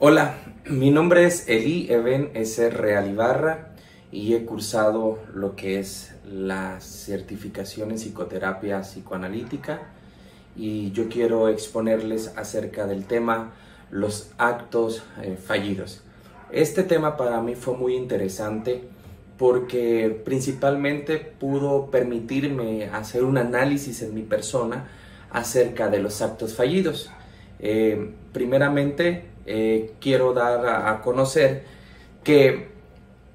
Hola, mi nombre es Eli Eben S. Real Ibarra y he cursado lo que es la certificación en psicoterapia psicoanalítica y yo quiero exponerles acerca del tema los actos fallidos. Este tema para mí fue muy interesante porque principalmente pudo permitirme hacer un análisis en mi persona acerca de los actos fallidos. Primeramente, quiero dar a conocer que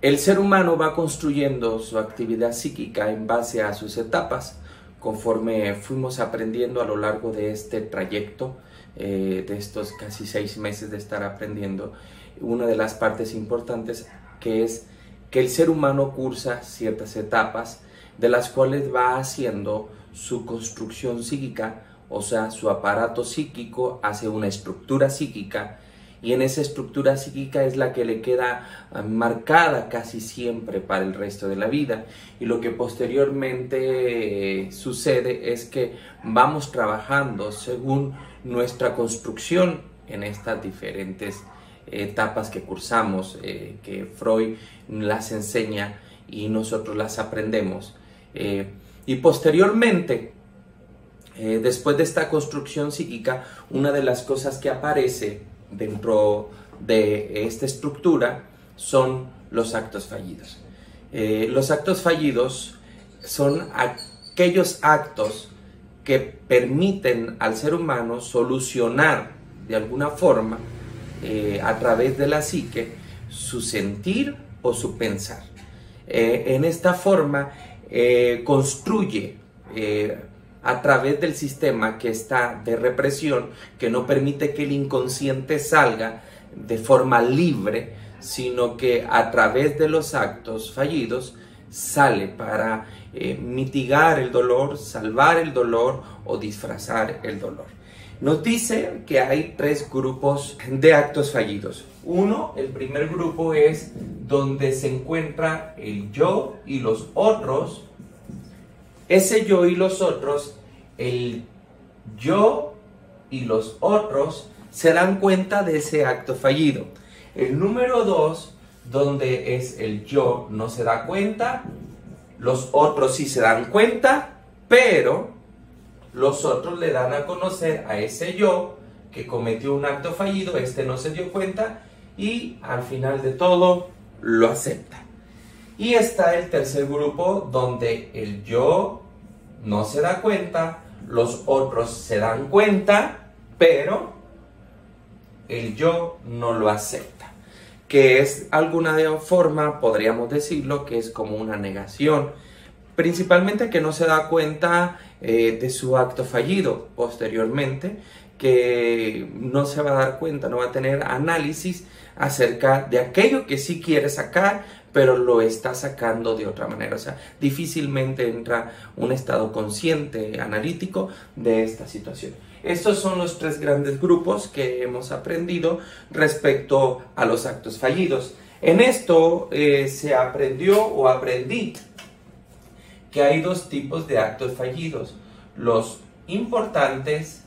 el ser humano va construyendo su actividad psíquica en base a sus etapas, conforme fuimos aprendiendo a lo largo de este trayecto, de estos casi 6 meses de estar aprendiendo. Una de las partes importantes que es que el ser humano cursa ciertas etapas de las cuales va haciendo su construcción psíquica, o sea, su aparato psíquico hace una estructura psíquica y en esa estructura psíquica es la que le queda marcada casi siempre para el resto de la vida. Y lo que posteriormente sucede es que vamos trabajando según nuestra construcción en estas diferentes etapas que cursamos, que Freud las enseña y nosotros las aprendemos. Y posteriormente, después de esta construcción psíquica, una de las cosas que aparece dentro de esta estructura son los actos fallidos. Los actos fallidos son aquellos actos que permiten al ser humano solucionar de alguna forma a través de la psique su sentir o su pensar. En esta forma construye a través del sistema que está de represión, que no permite que el inconsciente salga de forma libre, sino que a través de los actos fallidos sale para mitigar el dolor, salvar el dolor o disfrazar el dolor. Nos dice que hay 3 grupos de actos fallidos. El primer grupo es donde se encuentra el yo y los otros. Ese yo y los otros, el yo y los otros se dan cuenta de ese acto fallido. El número 2, donde es el yo no se da cuenta, los otros sí se dan cuenta, pero los otros le dan a conocer a ese yo que cometió un acto fallido, este no se dio cuenta y al final de todo lo acepta. Y está el tercer grupo donde el yo no se da cuenta, los otros se dan cuenta, pero el yo no lo acepta. Que es alguna forma, podríamos decirlo, que es como una negación. Principalmente que no se da cuenta de su acto fallido posteriormente, que no se va a dar cuenta, no va a tener análisis acerca de aquello que sí quiere sacar, pero lo está sacando de otra manera. O sea, difícilmente entra un estado consciente, analítico de esta situación. Estos son los 3 grandes grupos que hemos aprendido respecto a los actos fallidos. En esto se aprendió o aprendí que hay 2 tipos de actos fallidos. Los importantes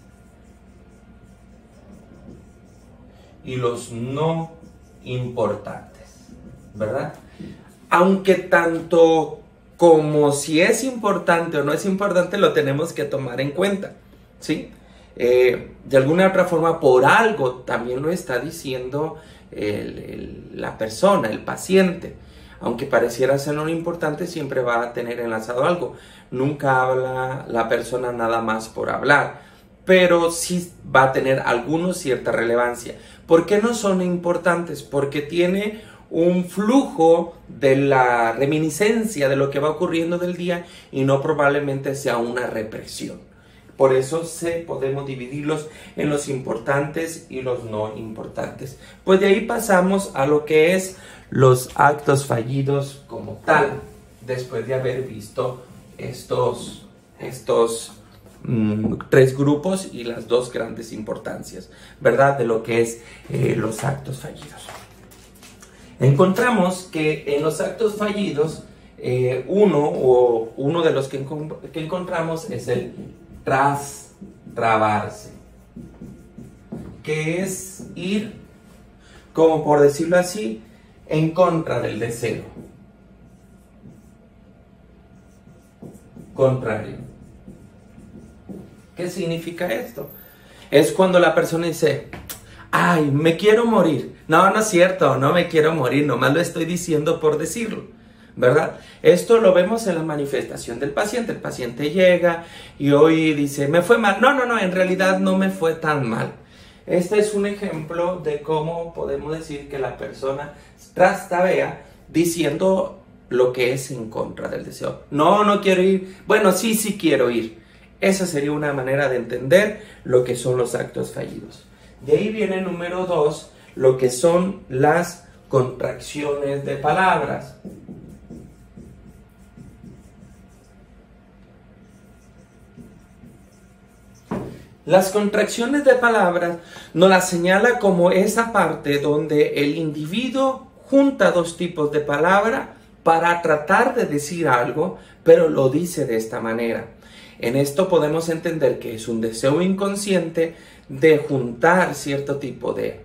y los no importantes, ¿verdad? Aunque tanto como si es importante o no es importante, lo tenemos que tomar en cuenta, ¿sí? De alguna otra forma, por algo también lo está diciendo la persona, el paciente. Aunque pareciera ser no importante, siempre va a tener enlazado algo. Nunca habla la persona nada más por hablar, pero sí va a tener cierta relevancia. ¿Por qué no son importantes? Porque tiene un flujo de la reminiscencia de lo que va ocurriendo del día y no probablemente sea una represión. Por eso podemos dividirlos en los importantes y los no importantes. Pues de ahí pasamos a lo que es los actos fallidos como tal, después de haber visto estos 3 grupos y las 2 grandes importancias, ¿verdad? De lo que es los actos fallidos. Encontramos que en los actos fallidos, uno de los que encontramos es el trabarse, que es ir como por decirlo así, en contra del deseo. Contrario. ¿Qué significa esto? Es cuando la persona dice, ay, me quiero morir. No, no es cierto, no me quiero morir, nomás lo estoy diciendo por decirlo, ¿verdad? Esto lo vemos en la manifestación del paciente. El paciente llega y hoy dice, me fue mal. No, no, no, en realidad no me fue tan mal. Este es un ejemplo de cómo podemos decir que la persona trastabea diciendo lo que es en contra del deseo. No, no quiero ir. Bueno, sí, sí quiero ir. Esa sería una manera de entender lo que son los actos fallidos. De ahí viene número 2, lo que son las contracciones de palabras. Las contracciones de palabras nos las señala como esa parte donde el individuo junta dos tipos de palabra para tratar de decir algo, pero lo dice de esta manera. En esto podemos entender que es un deseo inconsciente de juntar cierto tipo de...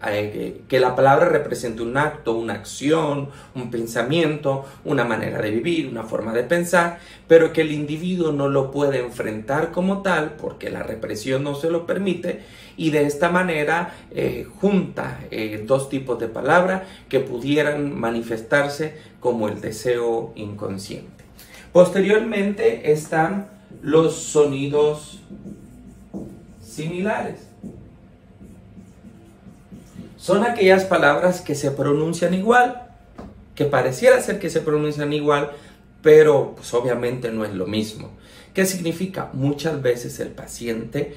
que la palabra represente un acto, una acción, un pensamiento, una manera de vivir, una forma de pensar, pero que el individuo no lo puede enfrentar como tal porque la represión no se lo permite, y de esta manera junta dos tipos de palabra que pudieran manifestarse como el deseo inconsciente. Posteriormente están los sonidos similares. Son aquellas palabras que se pronuncian igual, que pareciera ser que se pronuncian igual, pero pues obviamente no es lo mismo. ¿Qué significa? Muchas veces el paciente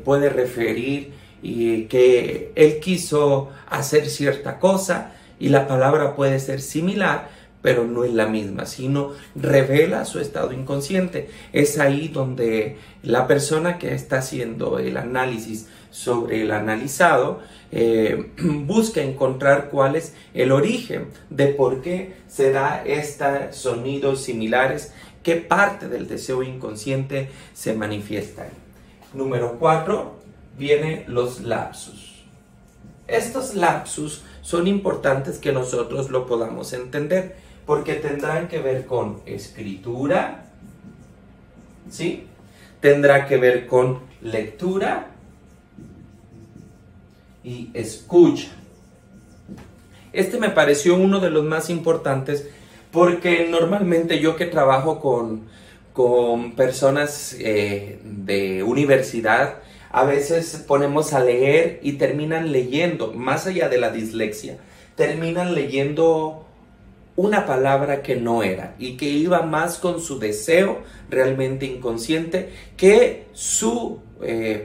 puede referir que él quiso hacer cierta cosa y la palabra puede ser similar, pero no es la misma, sino revela su estado inconsciente. Es ahí donde la persona que está haciendo el análisis sobre el analizado busca encontrar cuál es el origen de por qué se da estos sonidos similares, qué parte del deseo inconsciente se manifiesta. Número 4, vienen los lapsus. Estos lapsus son importantes que nosotros lo podamos entender, porque tendrán que ver con escritura, ¿sí? Tendrá que ver con lectura y escucha. Este me pareció uno de los más importantes porque normalmente yo que trabajo con personas de universidad, a veces ponemos a leer y terminan leyendo, más allá de la dislexia, terminan leyendo una palabra que no era y que iba más con su deseo realmente inconsciente que su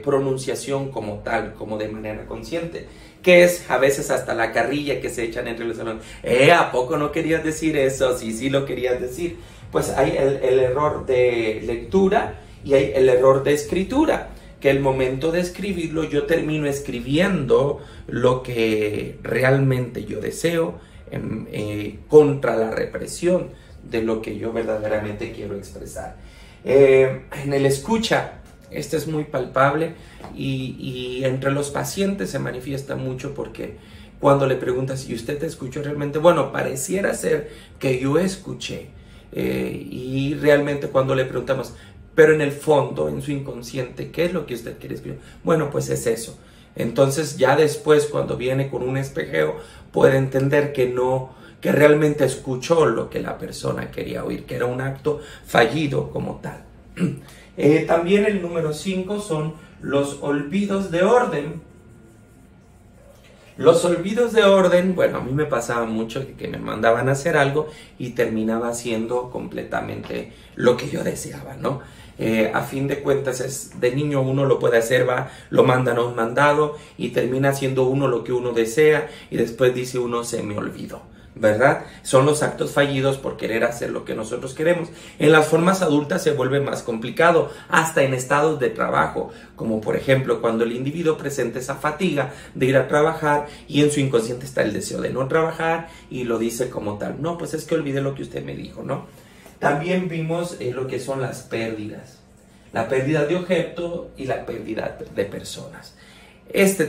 pronunciación como tal, como de manera consciente, que es a veces hasta la carrilla que se echan entre los salones. ¿A poco no querías decir eso? Sí, sí lo querías decir. Pues hay el error de lectura y hay el error de escritura, que el momento de escribirlo yo termino escribiendo lo que realmente yo deseo, contra la represión de lo que yo verdaderamente quiero expresar. En el escucha, este es muy palpable y entre los pacientes se manifiesta mucho porque cuando le preguntas, ¿y usted te escuchó realmente? Bueno, pareciera ser que yo escuché, y realmente cuando le preguntamos, pero en el fondo, en su inconsciente, ¿qué es lo que usted quiere escuchar? Bueno, pues es eso. Entonces ya después, cuando viene con un espejeo, puede entender que que realmente escuchó lo que la persona quería oír, que era un acto fallido como tal. También el número 5 son los olvidos de orden. Los olvidos de orden, bueno, a mí me pasaba mucho que me mandaban a hacer algo y terminaba haciendo completamente lo que yo deseaba, ¿no? A fin de cuentas, de niño uno lo puede hacer, lo mandan a un mandado y termina haciendo uno lo que uno desea y después dice uno, se me olvidó, ¿verdad? Son los actos fallidos por querer hacer lo que nosotros queremos. En las formas adultas se vuelve más complicado, hasta en estados de trabajo, como por ejemplo cuando el individuo presenta esa fatiga de ir a trabajar y en su inconsciente está el deseo de no trabajar y lo dice como tal. No, pues es que olvidé lo que usted me dijo, ¿no? También vimos lo que son las pérdidas. La pérdida de objeto y la pérdida de personas.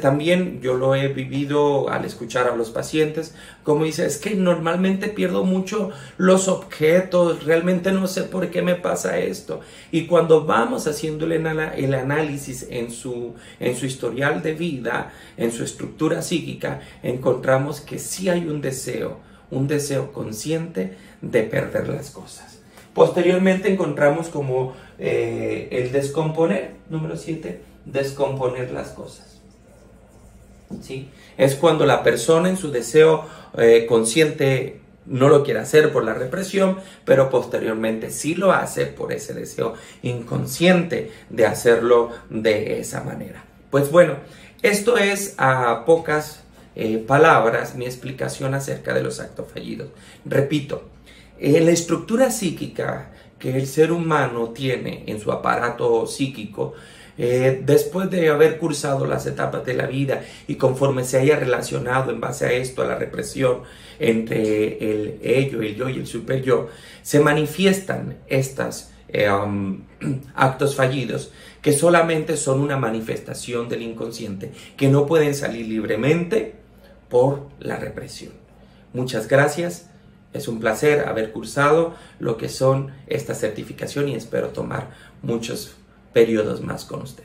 También yo lo he vivido al escuchar a los pacientes, como dice, es que normalmente pierdo mucho los objetos, realmente no sé por qué me pasa esto. Y cuando vamos haciendo el análisis en su historial de vida, en su estructura psíquica, encontramos que sí hay un deseo consciente de perder las cosas. Posteriormente encontramos como el descomponer, número 7, descomponer las cosas. ¿Sí? Es cuando la persona en su deseo consciente no lo quiere hacer por la represión, pero posteriormente sí lo hace por ese deseo inconsciente de hacerlo de esa manera. Pues bueno, esto es a pocas palabras mi explicación acerca de los actos fallidos. Repito, la estructura psíquica que el ser humano tiene en su aparato psíquico, después de haber cursado las etapas de la vida y conforme se haya relacionado en base a esto, a la represión entre el ello, el yo y el superyo, se manifiestan estos actos fallidos que solamente son una manifestación del inconsciente, que no pueden salir libremente por la represión. Muchas gracias. Es un placer haber cursado lo que son esta certificación y espero tomar muchos periodos más con usted.